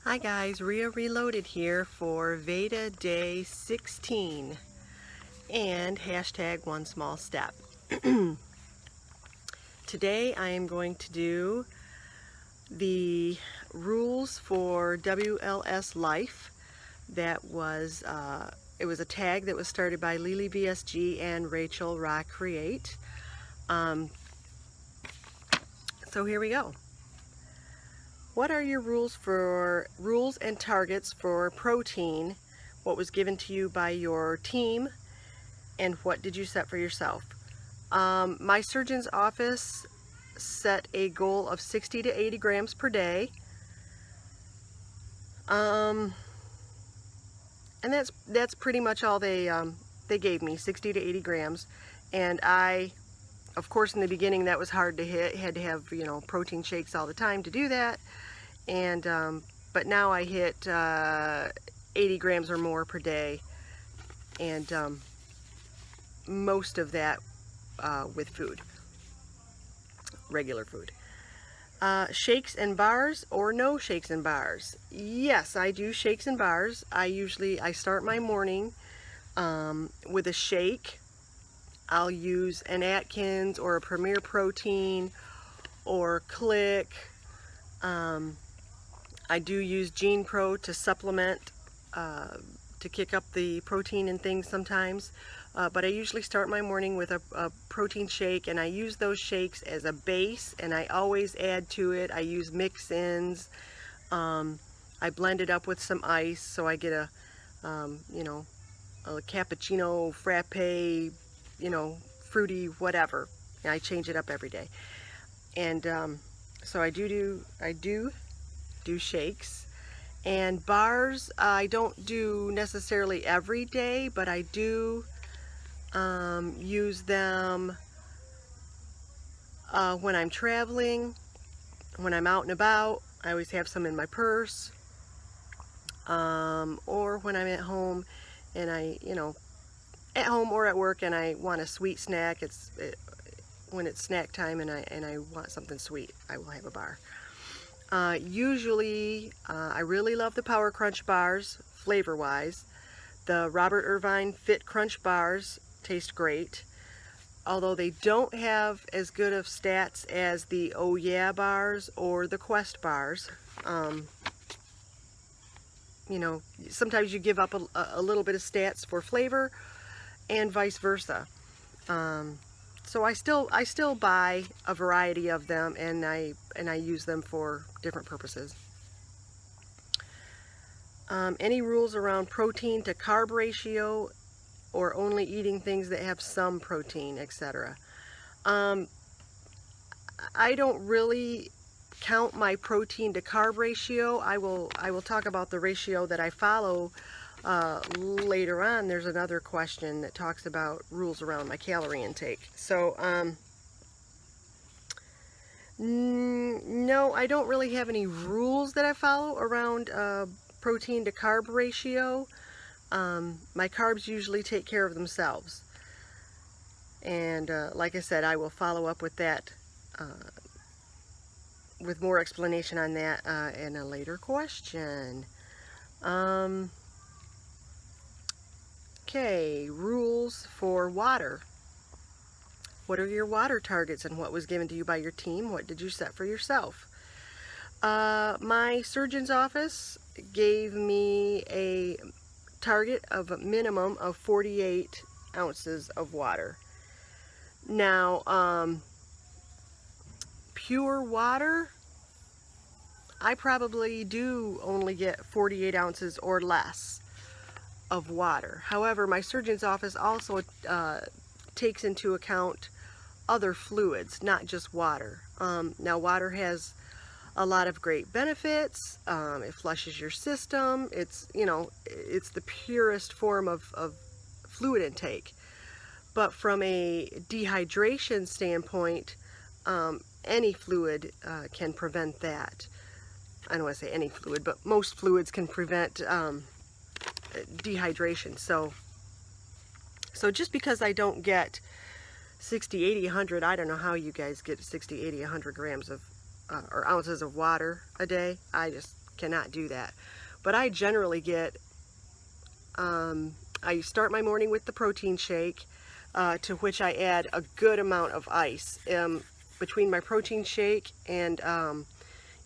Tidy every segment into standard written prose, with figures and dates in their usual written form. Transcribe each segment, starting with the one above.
Hi guys, Rhea Reloaded here for VEDA Day 16 and hashtag one small step. Today I am going to do the rules for WLS Life. That was it was a tag that was started by Lily VSG and Rachel Rock Create. So here we go. What are your rules and targets for protein? What was given to you by your team, and what did you set for yourself? My surgeon's office set a goal of 60 to 80 grams per day, and that's pretty much all they gave me, 60 to 80 grams. And of course, in the beginning that was hard to hit. Had to have protein shakes all the time to do that. And but now I hit 80 grams or more per day, and most of that with food, regular food. Shakes and bars or no shakes and bars? Yes, I do shakes and bars. I start my morning with a shake. I'll use an Atkins or a Premier Protein or Click. I do use Gene Pro to supplement, to kick up the protein and things sometimes, but I usually start my morning with a protein shake, and I use those shakes as a base, and I always add to it. I use mix-ins. I blend it up with some ice, so I get a cappuccino, frappe, fruity, whatever. And I change it up every day, and so I do shakes. And bars I don't do necessarily every day, but I do use them when I'm traveling, when I'm out and about. I always have some in my purse, or when I'm at home, and at home or at work, and I want a sweet snack. When it's snack time and I want something sweet, I will have a bar. Usually, I really love the Power Crunch bars, flavor-wise. The Robert Irvine Fit Crunch bars taste great, although they don't have as good of stats as the Oh Yeah bars or the Quest bars. Sometimes you give up a little bit of stats for flavor, and vice versa. So I still buy a variety of them, and I use them for different purposes. Any rules around protein to carb ratio, or only eating things that have some protein, etc. I don't really count my protein to carb ratio. I will talk about the ratio that I follow later on. There's another question that talks about rules around my calorie intake. So no, I don't really have any rules that I follow around protein to carb ratio. My carbs usually take care of themselves, and like I said, I will follow up with that with more explanation on that in a later question. Okay, rules for water. What are your water targets, and what was given to you by your team? What did you set for yourself? My surgeon's office gave me a target of a minimum of 48 ounces of water. Now, pure water, I probably do only get 48 ounces or less of water. However, my surgeon's office also takes into account other fluids, not just water. Now, water has a lot of great benefits. It flushes your system. It's the purest form of fluid intake. But from a dehydration standpoint, any fluid can prevent that. I don't want to say any fluid, but most fluids can prevent dehydration. So just because I don't get 60, 80, 100, I don't know how you guys get 60, 80, 100 grams of or ounces of water a day. I just cannot do that. But I generally get, I start my morning with the protein shake, to which I add a good amount of ice. Between my protein shake and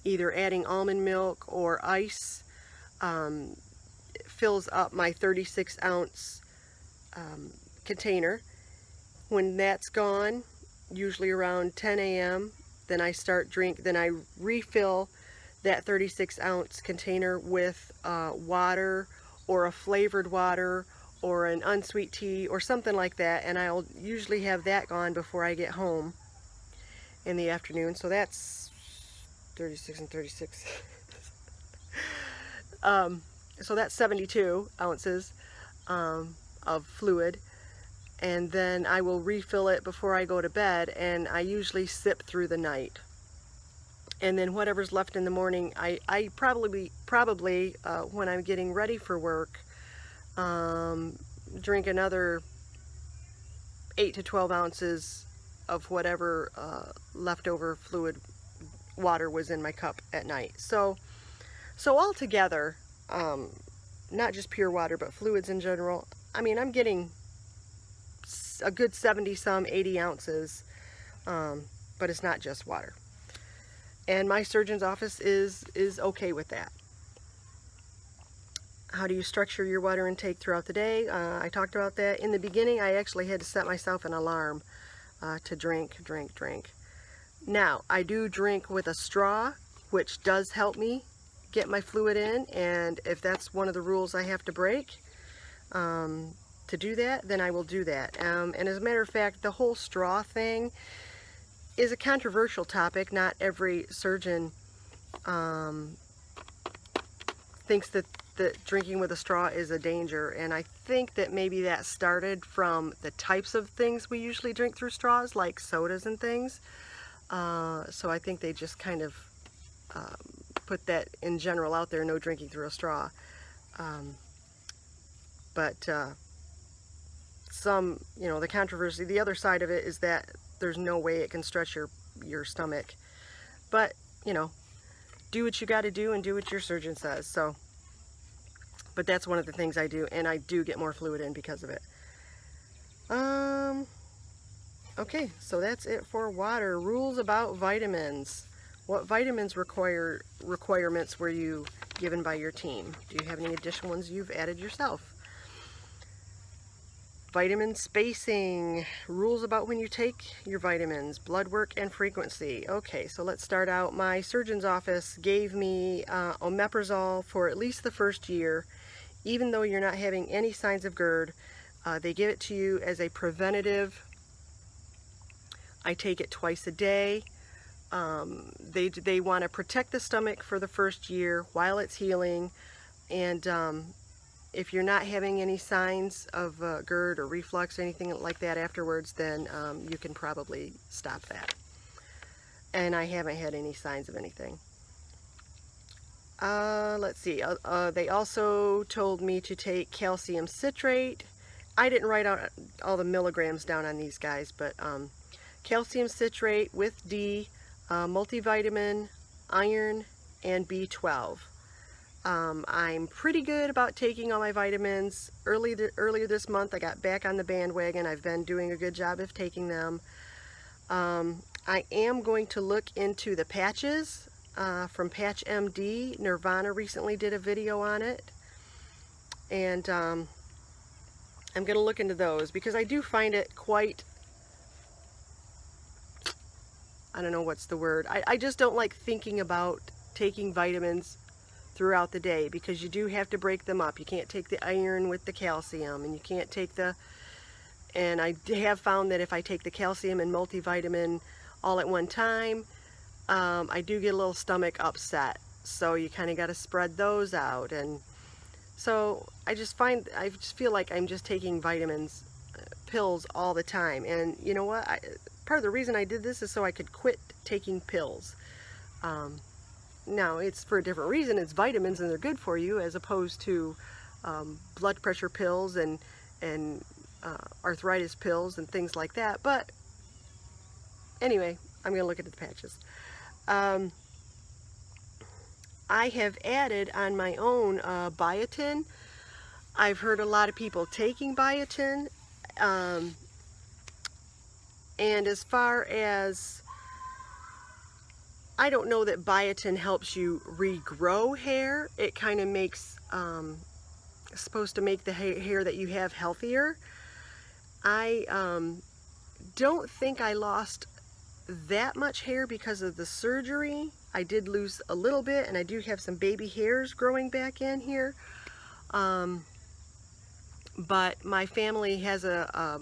either adding almond milk or ice, fills up my 36 ounce container. When that's gone, usually around 10 a.m., then I refill that 36 ounce container with water, or a flavored water, or an unsweet tea, or something like that, and I'll usually have that gone before I get home in the afternoon. So that's 36 and 36. So that's 72 ounces of fluid, and then I will refill it before I go to bed, and I usually sip through the night. And then whatever's left in the morning, I probably when I'm getting ready for work, drink another 8 to 12 ounces of whatever leftover fluid water was in my cup at night. So altogether, not just pure water, but fluids in general, I mean, I'm getting a good 70 some 80 ounces, but it's not just water. And my surgeon's office is okay with that. How do you structure your water intake throughout the day? I talked about that. In the beginning, I actually had to set myself an alarm to drink. Now, I do drink with a straw, which does help me get my fluid in, and if that's one of the rules I have to break to do that, then I will do that. And as a matter of fact, the whole straw thing is a controversial topic. Not every surgeon thinks that drinking with a straw is a danger, and I think that maybe that started from the types of things we usually drink through straws, like sodas and things. So I think they just kind of put that in general out there, no drinking through a straw. But some, you know, the controversy, the other side of it is that there's no way it can stretch your stomach. But, you know, do what you got to do and do what your surgeon says. So, but that's one of the things I do, and I do get more fluid in because of it. Okay, so that's it for water. Rules about vitamins. What vitamins requirements were you given by your team? Do you have any additional ones you've added yourself? Vitamin spacing. Rules about when you take your vitamins. Blood work and frequency. Okay, so let's start out. My surgeon's office gave me omeprazole for at least the first year. Even though you're not having any signs of GERD, they give it to you as a preventative. I take it twice a day. They want to protect the stomach for the first year while it's healing, and if you're not having any signs of GERD or reflux or anything like that afterwards, then you can probably stop that. And I haven't had any signs of anything. Let's see, they also told me to take calcium citrate. I didn't write out all the milligrams down on these guys, but calcium citrate with D, multivitamin, iron, and B12. I'm pretty good about taking all my vitamins. Earlier this month, I got back on the bandwagon. I've been doing a good job of taking them. I am going to look into the patches from Patch MD. Nirvana recently did a video on it, and I'm going to look into those because I do find it quite, I don't know what's the word. I just don't like thinking about taking vitamins throughout the day because you do have to break them up. You can't take the iron with the calcium, and you can't take and I have found that if I take the calcium and multivitamin all at one time, I do get a little stomach upset. So you kind of got to spread those out, and so I just feel like I'm just taking vitamins, pills all the time. And you know what? Part of the reason I did this is so I could quit taking pills. Now, it's for a different reason. It's vitamins and they're good for you, as opposed to blood pressure pills and arthritis pills and things like that. But anyway, I'm going to look at the patches. I have added on my own biotin. I've heard a lot of people taking biotin, and as far as, I don't know that biotin helps you regrow hair. It kind of makes, supposed to make the hair that you have healthier. I don't think I lost that much hair because of the surgery. I did lose a little bit, and I do have some baby hairs growing back in here. But my family has a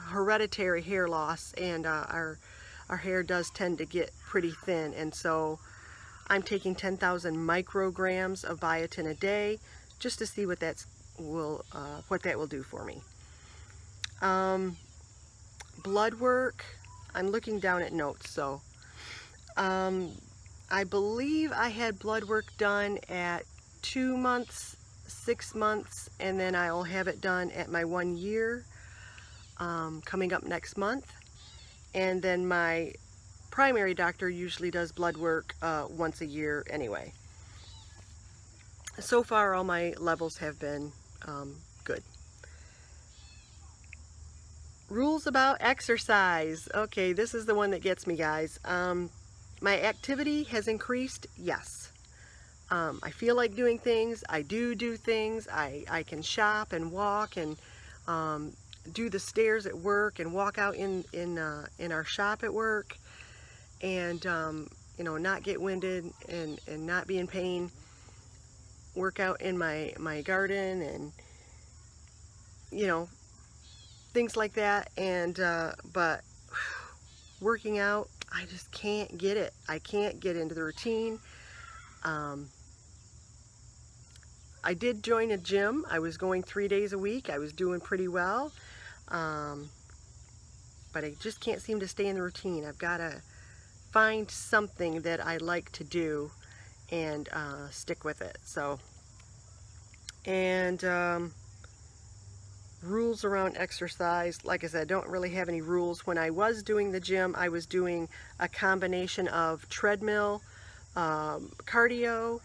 hereditary hair loss, and our hair does tend to get pretty thin, and so I'm taking 10,000 micrograms of biotin a day just to see what that will do for me. Blood work, I'm looking down at notes, so I believe I had blood work done at 2 months, 6 months, and then I'll have it done at my 1 year coming up next month. And then my primary doctor usually does blood work once a year anyway. So far all my levels have been good. Rules about exercise. Okay, this is the one that gets me, guys. My activity has increased, yes. I feel like doing things. I do things. I can shop and walk and do the stairs at work and walk out in our shop at work, and you know, not get winded and not be in pain. Work out in my garden, and you know, things like that. And but working out, I just can't get it. I can't get into the routine. I did join a gym. I was going 3 days a week. I was doing pretty well. But I just can't seem to stay in the routine. I've got to find something that I like to do and stick with it. So, and rules around exercise, like I said, I don't really have any rules. When I was doing the gym, I was doing a combination of treadmill, cardio,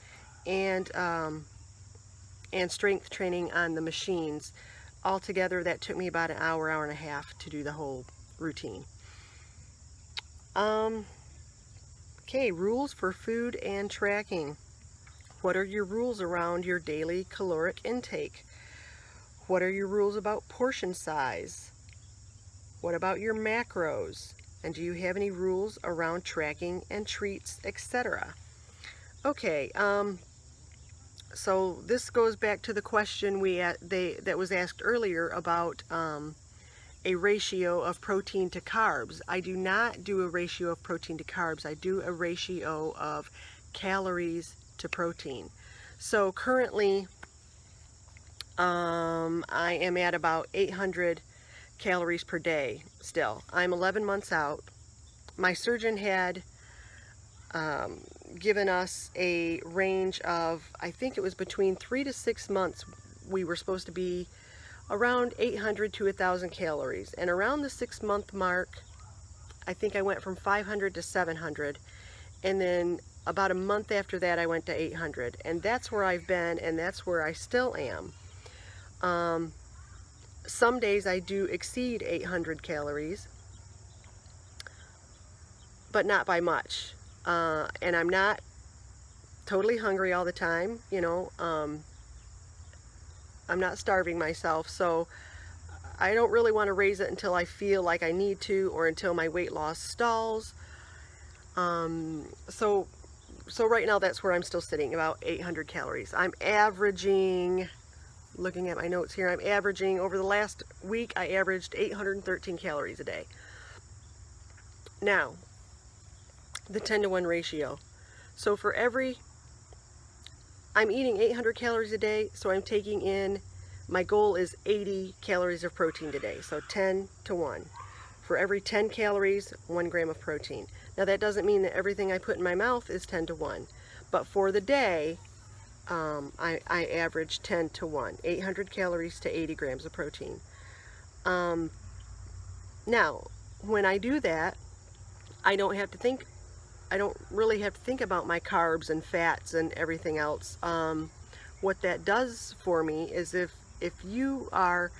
and strength training on the machines. Altogether, that took me about an hour, hour and a half to do the whole routine. Okay, rules for food and tracking. What are your rules around your daily caloric intake? What are your rules about portion size? What about your macros? And do you have any rules around tracking and treats, etc.? Okay, so this goes back to the question that was asked earlier about a ratio of protein to carbs. I do not do a ratio of protein to carbs. I do a ratio of calories to protein. So currently, I am at about 800 calories per day still. I'm 11 months out. My surgeon had given us a range of, I think it was between 3 to 6 months, we were supposed to be around 800 to 1,000 calories. And around the 6-month mark, I think I went from 500 to 700. And then about a month after that, I went to 800. And that's where I've been, and that's where I still am. Some days I do exceed 800 calories, but not by much. And I'm not totally hungry all the time, you know. I'm not starving myself, so I don't really want to raise it until I feel like I need to, or until my weight loss stalls. So right now that's where I'm still sitting, about 800 calories. I'm averaging, looking at my notes here, I'm averaging, over the last week, I averaged 813 calories a day. Now, the 10-to-1 ratio. So for every, I'm eating 800 calories a day, so I'm taking in, my goal is 80 calories of protein today, so 10 to 1. For every 10 calories, 1 gram of protein. Now that doesn't mean that everything I put in my mouth is 10 to 1, but for the day, I average 10 to 1, 800 calories to 80 grams of protein. Now, when I do that, I don't have to think I don't really have to think about my carbs and fats and everything else. What that does for me is if you are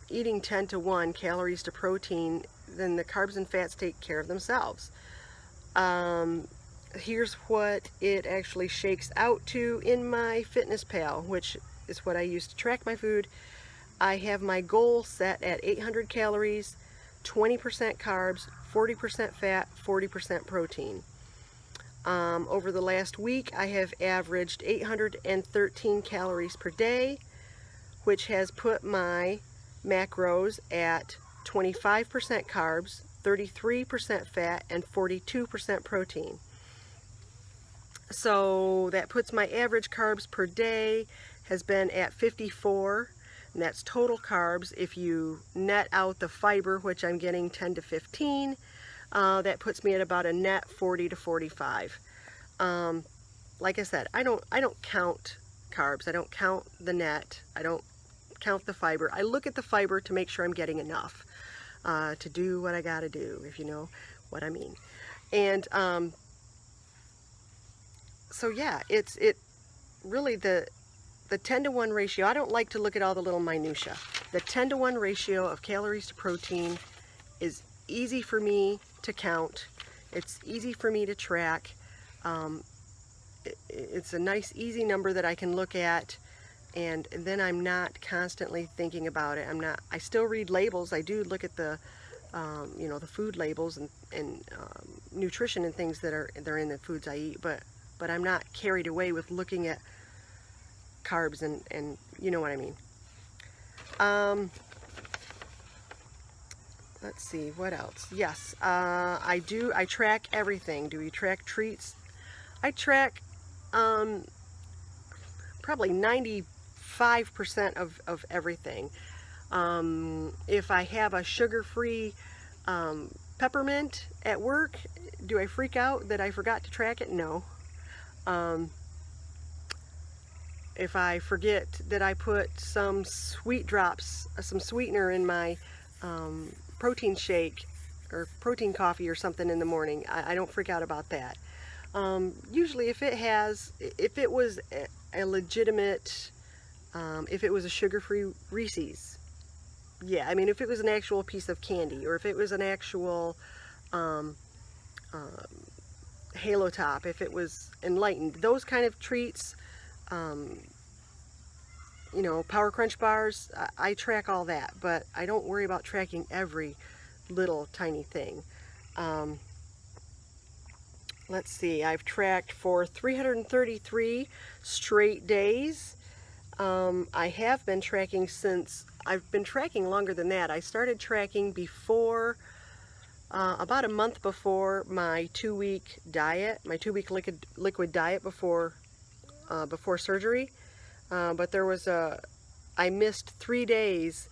eating 10 to 1 calories to protein, then the carbs and fats take care of themselves. Here's what it actually shakes out to in my FitnessPal, which is what I use to track my food. I have my goal set at 800 calories, 20% carbs, 40% fat, 40% protein. Over the last week, I have averaged 813 calories per day, which has put my macros at 25% carbs, 33% fat, and 42% protein. So that puts my average carbs per day has been at 54, and that's total carbs. If you net out the fiber, which I'm getting 10 to 15, that puts me at about a net 40 to 45. Like I said, I don't count carbs. I don't count the net. I don't count the fiber. I look at the fiber to make sure I'm getting enough to do what I gotta do, if you know what I mean. And so yeah, it really the 10 to 1 ratio. I don't like to look at all the little minutia. The 10 to 1 ratio of calories to protein is easy for me to count. It's easy for me to track. It's a nice, easy number that I can look at, and then I'm not constantly thinking about it. I still read labels. I do look at the, you know, the food labels and nutrition and things they're in the foods I eat, but I'm not carried away with looking at carbs and you know what I mean. Let's see, what else? Yes, I track everything. Do we track treats? I track probably 95% of everything. If I have a sugar-free peppermint at work, do I freak out that I forgot to track it? No. If I forget that I put some sweet drops, some sweetener in my protein shake or protein coffee or something in the morning, I don't freak out about that. Usually if it was a legitimate, if it was a sugar-free Reese's, yeah, I mean, if it was an actual piece of candy, or if it was an actual Halo Top, if it was Enlightened, those kind of treats, you know, Power Crunch bars, I track all that, but I don't worry about tracking every little tiny thing. Let's see, I've tracked for 333 straight days. I have been tracking since, I've been tracking longer than that. I started tracking before, about a month before my 2-week diet, my 2-week liquid diet before surgery. But there was I missed 3 days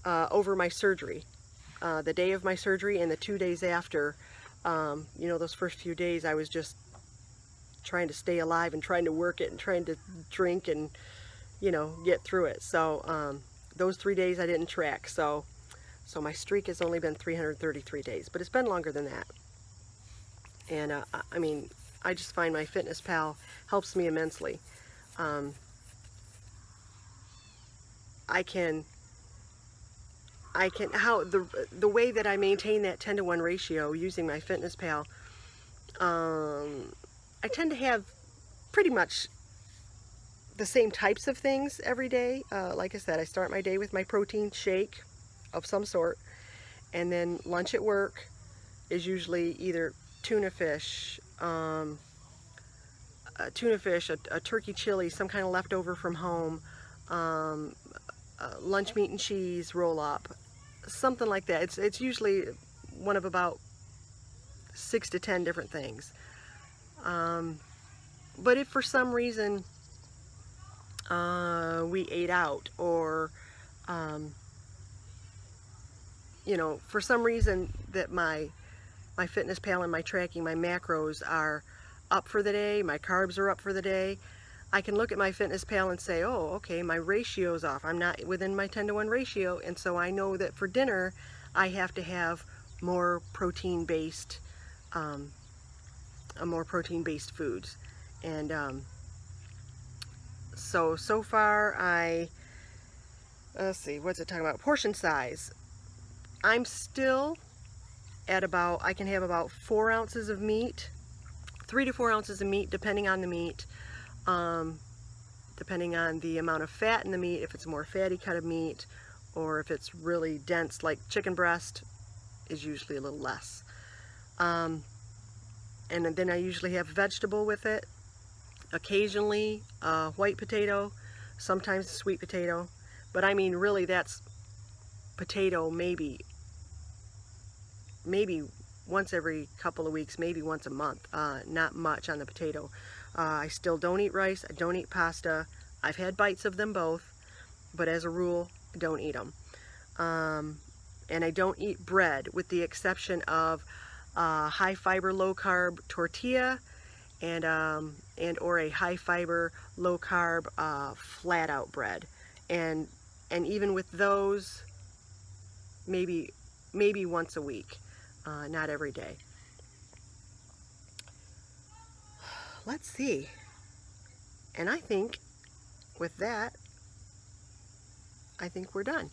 over my surgery. The day of my surgery and the 2 days after. You know, those first few days I was just trying to stay alive and trying to work it and trying to drink and, you know, get through it. So those 3 days I didn't track. So my streak has only been 333 days, but it's been longer than that. And I mean, I just find my FitnessPal helps me immensely. The way that I maintain that 10 to 1 ratio using my FitnessPal, I tend to have pretty much the same types of things every day. Like I said, I start my day with my protein shake of some sort, and then lunch at work is usually either tuna fish, a turkey chili, some kind of leftover from home, lunch meat and cheese roll up, something like that. It's usually one of about 6 to 10 different things. But if for some reason we ate out, or you know, for some reason that my FitnessPal and my tracking, my macros are up for the day, my carbs are up for the day, I can look at my FitnessPal and say, oh, okay, my ratio's off. I'm not within my 10 to 1 ratio, and so I know that for dinner I have to have more protein-based more protein-based foods. And so far let's see, what's it talking about? Portion size. I'm still at about, I can have about 4 ounces of meat, 3 to 4 ounces of meat, depending on the meat, depending on the amount of fat in the meat, if it's a more fatty cut of meat, or if it's really dense, like chicken breast is usually a little less. And then I usually have vegetable with it, occasionally white potato, sometimes sweet potato, but I mean really that's potato maybe once every couple of weeks, maybe once a month, not much on the potato. I still don't eat rice, I don't eat pasta. I've had bites of them both, but as a rule, I don't eat them. And I don't eat bread, with the exception of high fiber, low carb tortilla, and or a high fiber, low carb flat out bread. And even with those, maybe once a week, not every day. Let's see. And I think with that, I think we're done.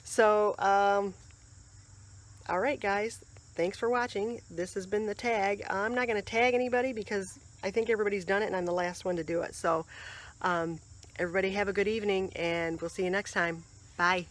So, all right, guys, thanks for watching. This has been the tag. I'm not going to tag anybody because I think everybody's done it and I'm the last one to do it. So, everybody have a good evening and we'll see you next time. Bye.